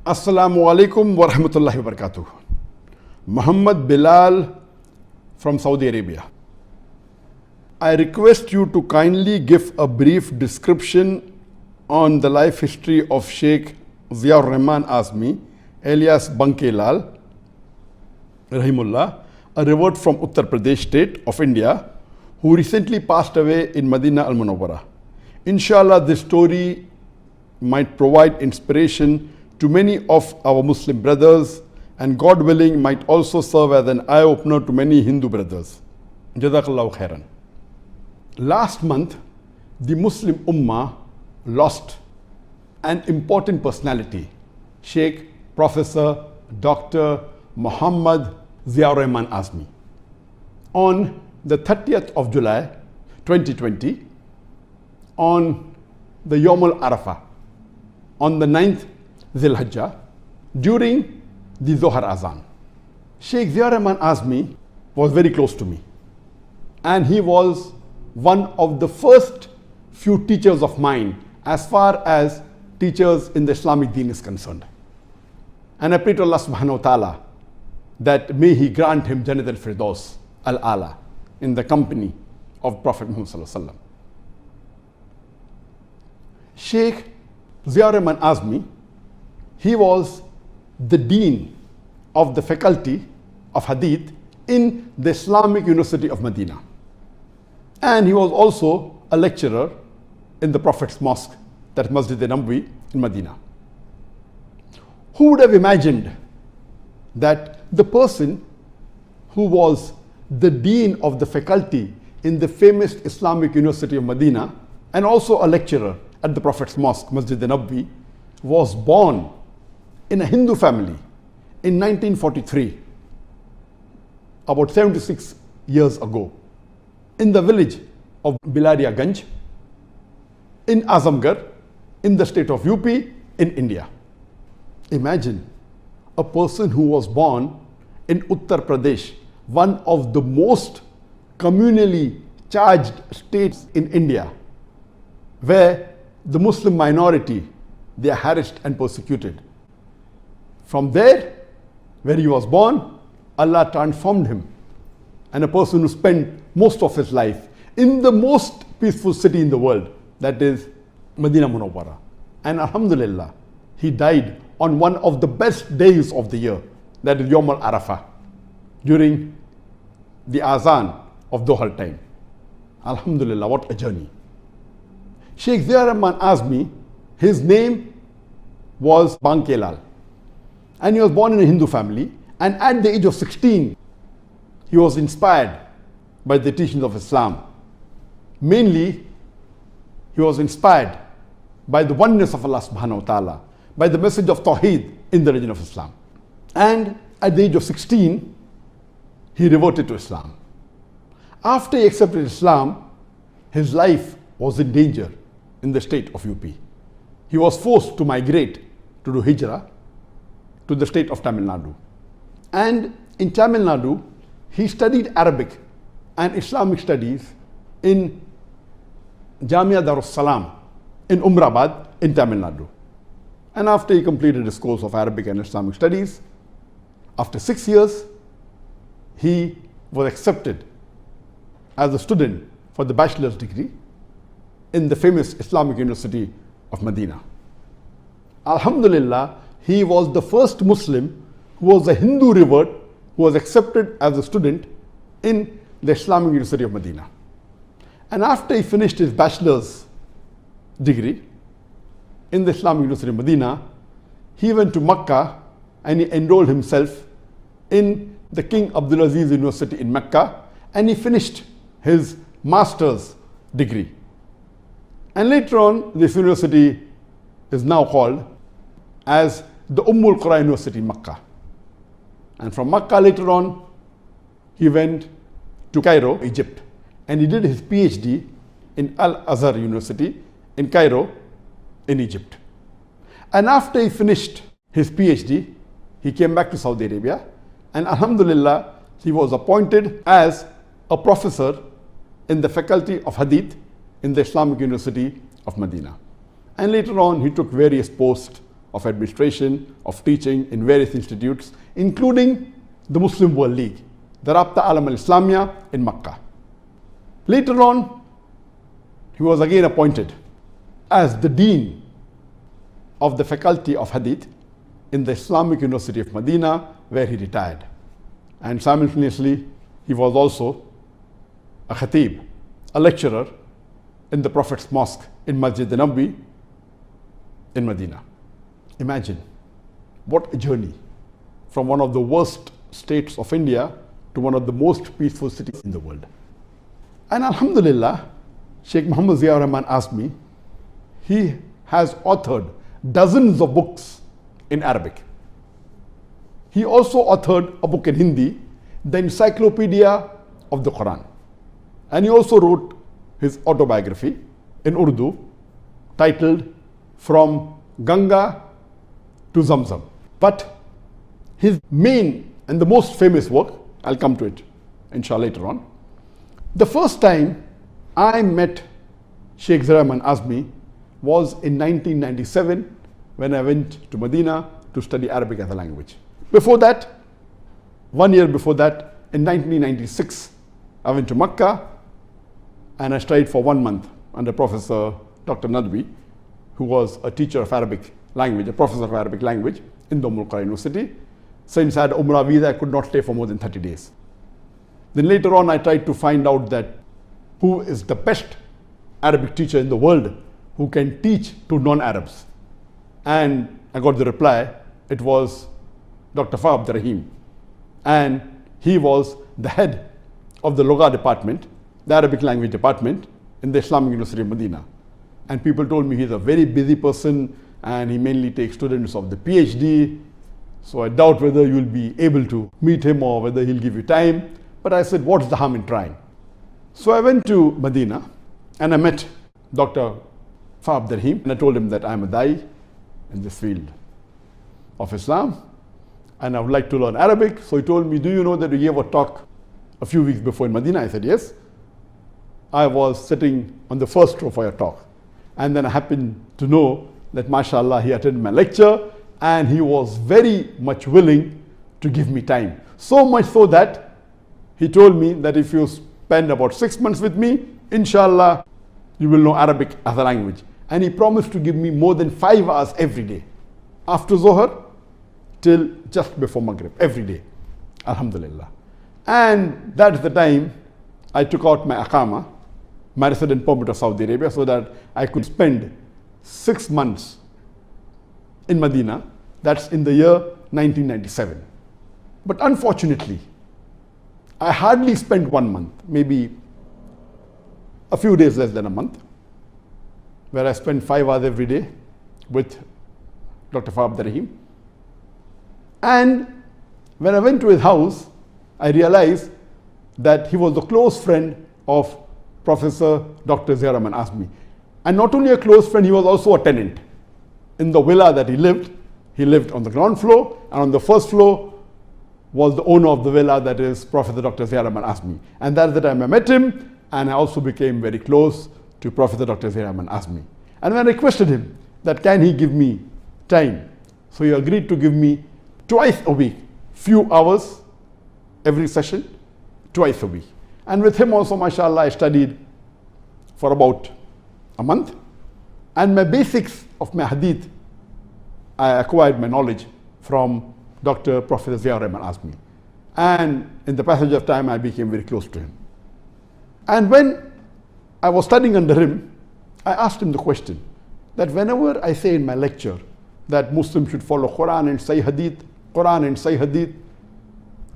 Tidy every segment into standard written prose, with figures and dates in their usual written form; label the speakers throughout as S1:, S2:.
S1: Assalamu alaikum wa rahmatullahi wa barakatuh. Muhammad Bilal from Saudi Arabia. I request you to kindly give a brief description on the life history of Sheikh Rahman Azmi, alias Banke Lal, Rahimullah, a revert from Uttar Pradesh state of India, who recently passed away in Medina Al Munawwara. Inshallah, this story might provide inspiration to many of our Muslim brothers, and God willing might also serve as an eye-opener to many Hindu brothers. Jazakallahu khairan. Last month, the Muslim Ummah lost an important personality, Sheikh Professor Dr. Muhammad Rahman Azmi. On the 30th of July 2020, on the Yawm al-Arafah, on the 9th Dhul Hijjah, during the Zohar Azan, Sheikh Rahman Azmi was very close to me, and he was one of the first few teachers of mine as far as teachers in the Islamic deen is concerned. And I pray to Allah subhanahu wa ta'ala that may he grant him Jannat al-Firdaus al-Ala in the company of Prophet Muhammad sallallahu alaihi wasallam. Sheikh Rahman Azmi, he was the dean of the faculty of Hadith in the Islamic University of Medina. And he was also a lecturer in the Prophet's Mosque, that Masjid al-Nabawi in Medina. Who would have imagined that the person who was the dean of the faculty in the famous Islamic University of Medina and also a lecturer at the Prophet's Mosque, Masjid al-Nabawi, was born in a Hindu family in 1943, about 76 years ago, in the village of Bilaria Ganj, in Azamgarh, in the state of UP, in India. Imagine a person who was born in Uttar Pradesh, one of the most communally charged states in India, where the Muslim minority, they are harassed and persecuted. From there, where he was born, Allah transformed him, and a person who spent most of his life in the most peaceful city in the world, that is Medina Munawwara. And Alhamdulillah, he died on one of the best days of the year, that is Yawm al-Arafah, during the Azan of Dhuhr time. Alhamdulillah, what a journey. Sheikh Rahman Azmi, his name was Banke Lal, and he was born in a Hindu family, and at the age of 16, he was inspired by the teachings of Islam. Mainly, he was inspired by the oneness of Allah subhanahu wa ta'ala, by the message of Tawheed in the religion of Islam. And at the age of 16, he reverted to Islam. After he accepted Islam, his life was in danger in the state of UP. He was forced to migrate to do Hijrah to the state of Tamil Nadu. And in Tamil Nadu, he studied Arabic and Islamic studies in Jamia Darus Salam in Umrabad in Tamil Nadu. And after he completed his course of Arabic and Islamic studies, after 6 years, he was accepted as a student for the bachelor's degree in the famous Islamic University of Medina. Alhamdulillah, he was the first Muslim who was a Hindu revert who was accepted as a student in the Islamic University of Medina. And after he finished his bachelor's degree in the Islamic University of Medina, he went to Mecca and he enrolled himself in the King Abdulaziz University in Mecca, and he finished his master's degree. And later on, this university is now called as the Qura University in Mecca. And from Mecca later on, he went to Cairo, Egypt, and he did his PhD in Al-Azhar University in Cairo, in Egypt. And after he finished his PhD, he came back to Saudi Arabia, and Alhamdulillah, he was appointed as a professor in the faculty of Hadith in the Islamic University of Medina. And later on, he took various posts of administration, of teaching in various institutes, including the Muslim World League, the Rabta Alam al-Islamiyya in Makkah. Later on, he was again appointed as the Dean of the Faculty of Hadith in the Islamic University of Medina, where he retired. And simultaneously, he was also a khatib, a lecturer in the Prophet's Mosque in Masjid al-Nabawi in Medina. Imagine what a journey from one of the worst states of India to one of the most peaceful cities in the world. And Alhamdulillah, Sheikh Muhammad Ziaur Rahman Azmi, he has authored dozens of books in Arabic. He also authored a book in Hindi, the Encyclopedia of the Quran. And he also wrote his autobiography in Urdu, titled From Ganga to Zamzam. But his main and the most famous work, I'll come to it inshallah later on. The first time I met Sheikh Ziaur Rahman Azmi was in 1997 when I went to Medina to study Arabic as a language. Before that, 1 year before that, in 1996, I went to Makkah and I studied for 1 month under Professor Dr. Nadwi, who was a teacher of Arabic language, a professor of Arabic language in the Umm al-Qura University. Since I had Umrah visa, I could not stay for more than 30 days. Then later on, I tried to find out that who is the best Arabic teacher in the world who can teach to non-Arabs. And I got the reply, it was Dr. Abdurrahim. And he was the head of the Lugha department, the Arabic language department in the Islamic University of Medina. And people told me he's a very busy person and he mainly takes students of the PhD. So I doubt whether you'll be able to meet him or whether he'll give you time. But I said, what's the harm in trying? So I went to Medina and I met Dr. Abdurrahim and I told him that I'm a Dai in this field of Islam and I would like to learn Arabic. So he told me, do you know that you gave a talk a few weeks before in Medina? I said, yes. I was sitting on the first row for your talk. And then I happened to know that, mashallah, he attended my lecture and he was very much willing to give me time. So much so that he told me that if you spend about 6 months with me, inshallah, you will know Arabic as a language. And he promised to give me more than 5 hours every day, after Zohar till just before Maghrib, every day. Alhamdulillah. And that's the time I took out my Aqama, my resident permit of Saudi Arabia, so that I could spend 6 months in Medina. That's in the year 1997. But unfortunately, I hardly spent 1 month, maybe a few days less than a month, where I spent 5 hours every day with Dr. Abdurrahim. And when I went to his house, I realized that he was a close friend of Professor Dr. Zakir Naik Azmi. And not only a close friend, he was also a tenant. In the villa that he lived on the ground floor, and on the first floor was the owner of the villa, that is Professor Dr. Zakir Naik Azmi. And that's the time I met him, and I also became very close to Professor Dr. Zakir Naik Azmi. And when I requested him that can he give me time, so he agreed to give me twice a week, few hours every session, twice a week. And with him also, mashallah, I studied for about a month. And my basics of my hadith, I acquired my knowledge from Dr. Professor Ziaur Rahman Azmi. And in the passage of time, I became very close to him. And when I was studying under him, I asked him the question that whenever I say in my lecture that Muslims should follow Quran and Sahih Hadith, Quran and Sahih Hadith,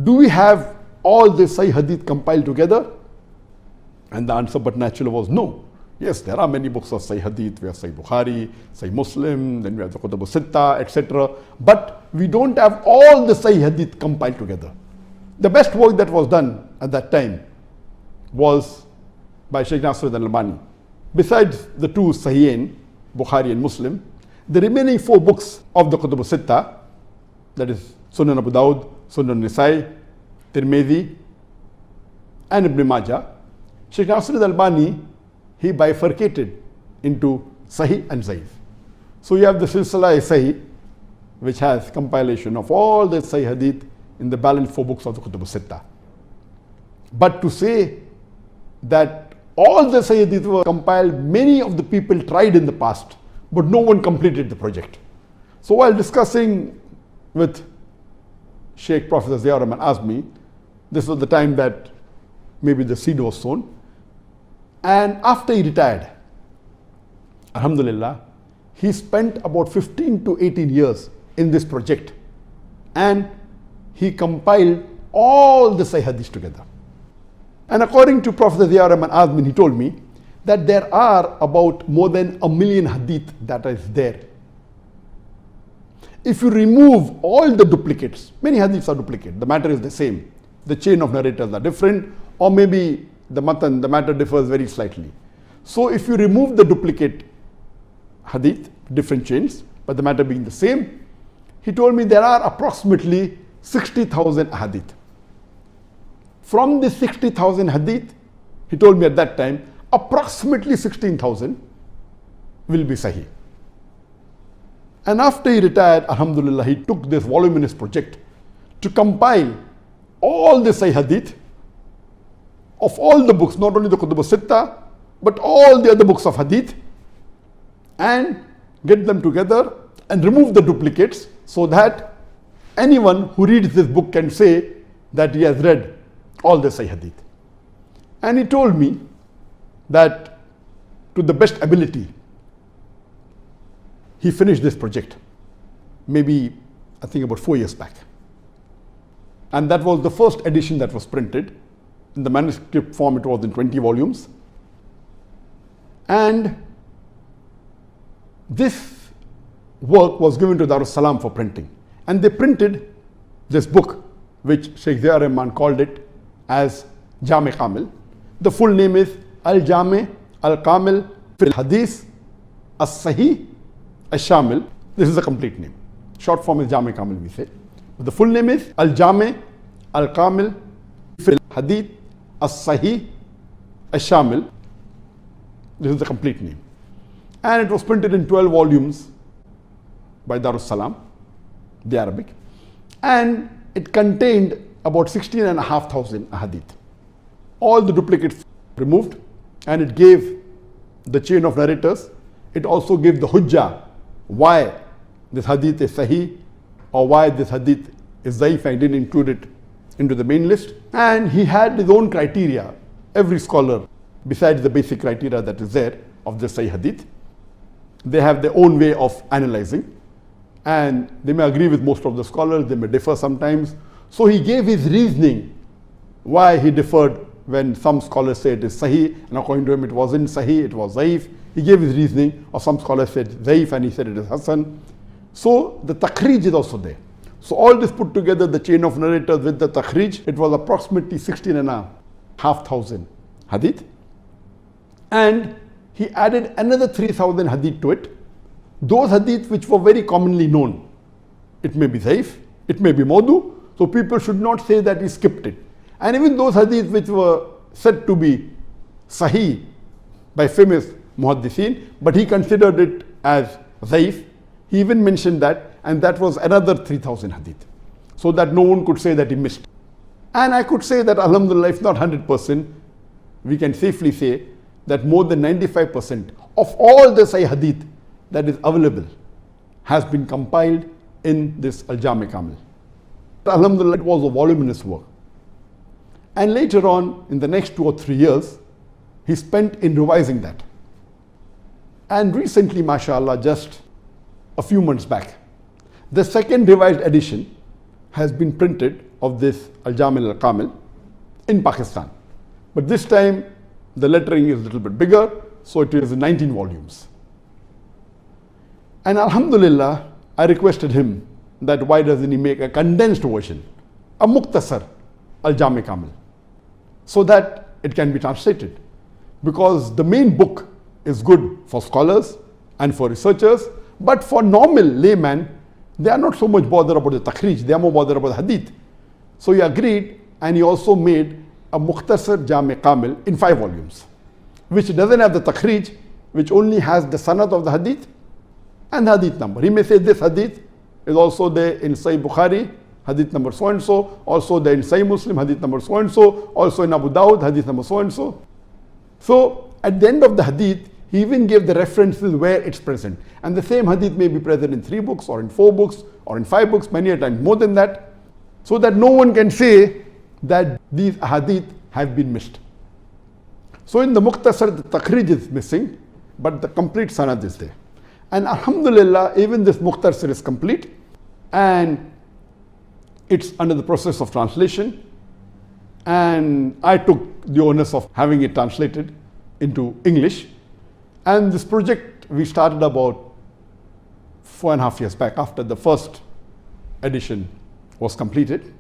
S1: do we have all the Sahih Hadith compiled together? And the answer but naturally was no. Yes, there are many books of Sahih Hadith. We have Sahih Bukhari, Sahih Muslim, then we have the Kutub al-Sitta, etc. But we don't have all the Sahih Hadith compiled together. The best work that was done at that time was by Sheikh Nasruddin al-Albani. Besides the two Sahihain, Bukhari and Muslim, the remaining 4 books of the Kutub al-Sitta, that is Sunan Abu Dawud, Sunan Nisai, Tirmidhi, and Ibn Majah, Sheikh Nasruddin al-Albani, he bifurcated into Sahih and Zaif. So you have the Silsila Sahih, which has compilation of all the Sahih Hadith in the balance 4 books of the Kutub al-Sittah. But to say that all the Sahih Hadith were compiled, many of the people tried in the past, but no one completed the project. So while discussing with Sheikh Professor Dr.Zakir Naik, this was the time that maybe the seed was sown. And after he retired, alhamdulillah, he spent about 15 to 18 years in this project, and he compiled all the Sahih Hadith together. And according to Professor Dr. Zakir Naik, he told me that there are about more than 1 million hadith that is there. If you remove all the duplicates, many hadiths are duplicate, the matter is the same, the chain of narrators are different, or maybe the matan, the matter differs very slightly. So if you remove the duplicate hadith, different chains, but the matter being the same, he told me there are approximately 60,000 hadith. From the 60,000 hadith, he told me at that time, approximately 16,000 will be Sahih. And after he retired, alhamdulillah, he took this voluminous project to compile all the Sahih Hadith of all the books, not only the Kutub al-Sittah, but all the other books of Hadith, and get them together and remove the duplicates so that anyone who reads this book can say that he has read all the Sahih Hadith. And he told me that to the best ability, he finished this project maybe I think about 4 years back. And that was the first edition that was printed. In the manuscript form, it was in 20 volumes. And this work was given to Darus Salam for printing. And they printed this book, which Sheikh Dr. Rahman called it as Jami Kamil. The full name is Al-Jami Al-Kamil Fil Hadith As-Sahih Al-Shamil. This is the complete name. Short form is Jami Kamil, we say. But the full name is Al-Jami Al-Kamil Fil Hadith As-Sahih Al-Shamil. This is the complete name. And it was printed in 12 volumes by Darus Salam, the Arabic. And it contained about 16,500 hadith. All the duplicates removed, and it gave the chain of narrators. It also gave the hujjah, why this hadith is sahih or why this hadith is zaif, and didn't include it into the main list. And he had his own criteria. Every scholar, besides the basic criteria that is there of the sahih hadith, they have their own way of analyzing. And they may agree with most of the scholars, they may differ sometimes. So he gave his reasoning why he differed when some scholars say it is sahih, and according to him it wasn't sahih, it was zaif. He gave his reasoning, or some scholars said zaif and he said it is hasan. So the takhrij is also there. So all this put together, the chain of narrators with the takhrij, it was approximately 16,500 hadith. And he added another 3,000 hadith to it. Those hadith which were very commonly known. It may be zaif, it may be mawdu, so people should not say that he skipped it. And even those hadith which were said to be sahih by famous muhaddithin, but he considered it as zaif, he even mentioned that, and that was another 3,000 hadith. So that no one could say that he missed. And I could say that alhamdulillah, if not 100%, we can safely say that more than 95% of all the sahih hadith that is available has been compiled in this Al-Jami Kamil. Alhamdulillah, it was a voluminous work. And later on, in the next 2 or 3 years, he spent in revising that. And recently, mashallah, just a few months back, the second revised edition has been printed of this Al-Jami Al-Kamil in Pakistan. But this time, the lettering is a little bit bigger, so it is in 19 volumes. And alhamdulillah, I requested him that why doesn't he make a condensed version, a mukhtasar Al-Jami Kamil, so that it can be translated. Because the main book is good for scholars and for researchers, but for normal layman, they are not so much bothered about the takhrij, they are more bothered about the hadith. So he agreed, and he also made a mukhtasar Jami Kamil in 5 volumes, which doesn't have the takhrij, which only has the sanad of the hadith and the hadith number. He may say this hadith is also there in Sahih Bukhari, hadith number so and so, also there in Sahih Muslim, hadith number so and so, also in Abu Dawud, hadith number so and so. So at the end of the hadith, he even gave the references where it's present. And the same hadith may be present in 3 books or in 4 books or in 5 books, many a time more than that, so that no one can say that these hadith have been missed. So in the Mukhtasar, the Takhrij is missing, but the complete sanad is there. And alhamdulillah, even this Mukhtasar is complete, and it's under the process of translation. And I took the onus of having it translated into English. And this project we started about 4.5 years back, after the first edition was completed,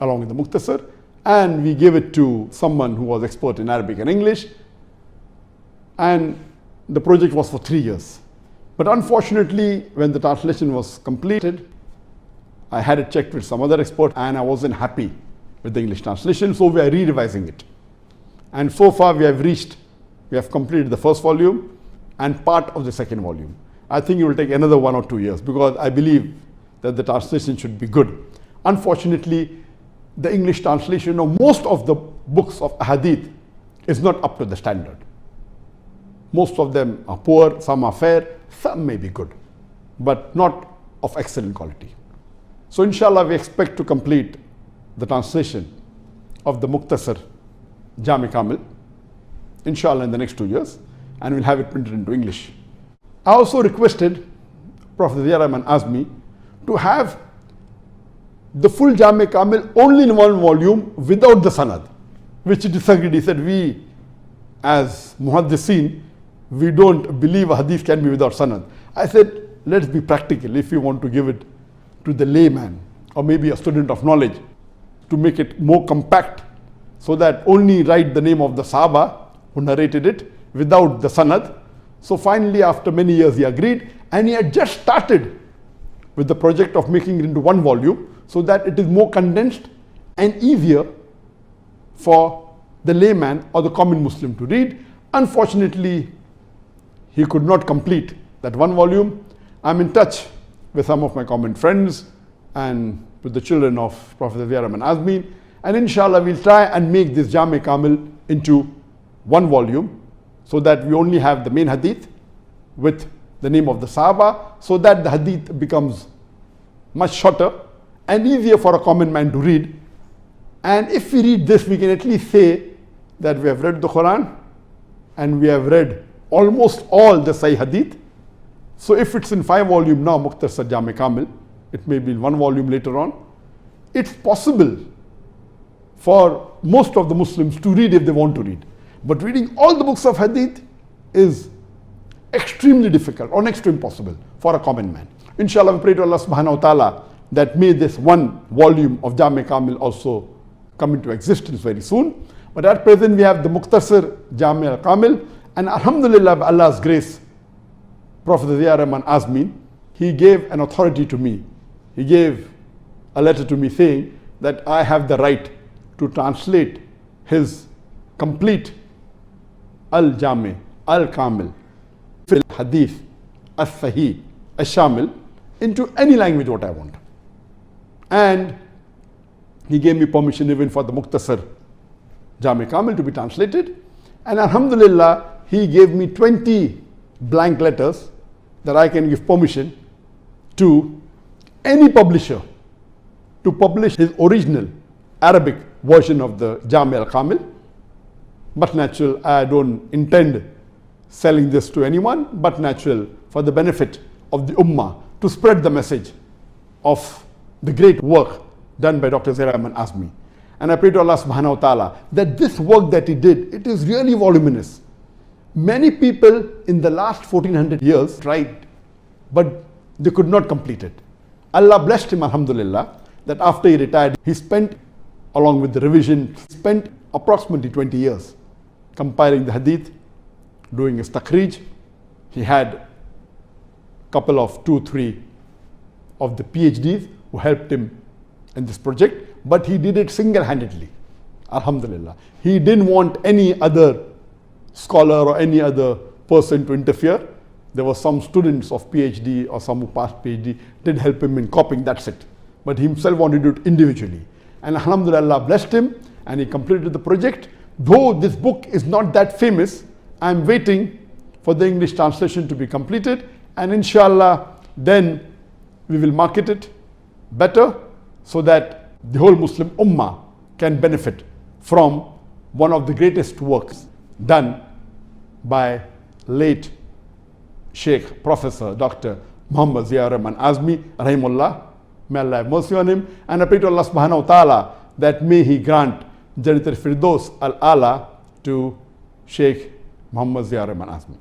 S1: along with the Mukhtasar. And we gave it to someone who was expert in Arabic and English. And the project was for 3 years. But unfortunately, when the translation was completed, I had it checked with some other expert and I wasn't happy with the English translation, so we are re-revising it. And so far we have completed the first volume and part of the second volume. I think it will take another 1 or 2 years because I believe that the translation should be good. Unfortunately, the English translation of most of the books of hadith is not up to the standard. Most of them are poor, some are fair, some may be good, but not of excellent quality. So inshallah, we expect to complete the translation of the Mukhtasar Jami Kamil, inshallah, in the next 2 years, and we'll have it printed into English. I also requested Prophet Diyar Azmi to have the full Jami Kamil only in 1 volume without the sanad, which he disagreed. He said, we as muhaddisin, we don't believe a hadith can be without sanad. I said, let's be practical. If you want to give it to the layman or maybe a student of knowledge, to make it more compact, so that only write the name of the Sahaba who narrated it without the sanad. So finally, after many years, he agreed, and he had just started with the project of making it into 1 volume, so that it is more condensed and easier for the layman or the common Muslim to read. Unfortunately, he could not complete that 1 volume. I'm in touch with some of my common friends and with the children of Prophet Zakir Naik, and inshallah we'll try and make this Jami Kamil into 1 volume, so that we only have the main hadith with the name of the Sahaba, so that the hadith becomes much shorter and easier for a common man to read. And if we read this, we can at least say that we have read the Quran and we have read almost all the Sahih Hadith. So if it's in 5 volume now, Mukhtasar Jami Kamil, it may be in 1 volume later on. It's possible for most of the Muslims to read if they want to read. But reading all the books of Hadith is extremely difficult or next to impossible for a common man. Inshallah, we pray to Allah subhanahu wa ta'ala that may this 1 volume of Jami Kamil also come into existence very soon. But at present we have the Mukhtasar Jami Kamil, and alhamdulillah, by Allah's grace, Prophet Diyar Azmi, he gave an authority to me. He gave a letter to me saying that I have the right to translate his complete Al-Jami, Al-Kamil, Fil Hadith, As-Sahih, As-Shamil into any language what I want. And he gave me permission even for the Mukhtasar Jami Kamil to be translated. And alhamdulillah, he gave me 20 blank letters that I can give permission to any publisher to publish his original Arabic version of the Jami al-Kamil. But natural, I don't intend selling this to anyone, but natural for the benefit of the Ummah, to spread the message of the great work done by Dr. Zakir Naik. And I pray to Allah subhanahu wa ta'ala that this work that he did, it is really voluminous. Many people in the last 1400 years tried, but they could not complete it. Allah blessed him, alhamdulillah, that after he retired, he spent, along with the revision, spent approximately 20 years compiling the hadith, doing his takhrij. He had a couple of 2-3 of the PhDs who helped him in this project, but he did it single-handedly, alhamdulillah. He didn't want any other scholar or any other person to interfere. There were some students of PhD or some who passed PhD did help him in copying, that's it. But he himself wanted to do it individually. And alhamdulillah blessed him and he completed the project. Though this book is not that famous, I'm waiting for the English translation to be completed, and inshallah then we will market it better so that the whole Muslim Ummah can benefit from one of the greatest works done by late Sheikh Professor Dr. Muhammad Ziyar Azmi Rahimullah. May Allah have mercy on him, and I pray to Allah subhanahu wa ta'ala that may he grant Jannat al-Firdaus al-Ala to Sheikh Muhammad Ziyar Azmi.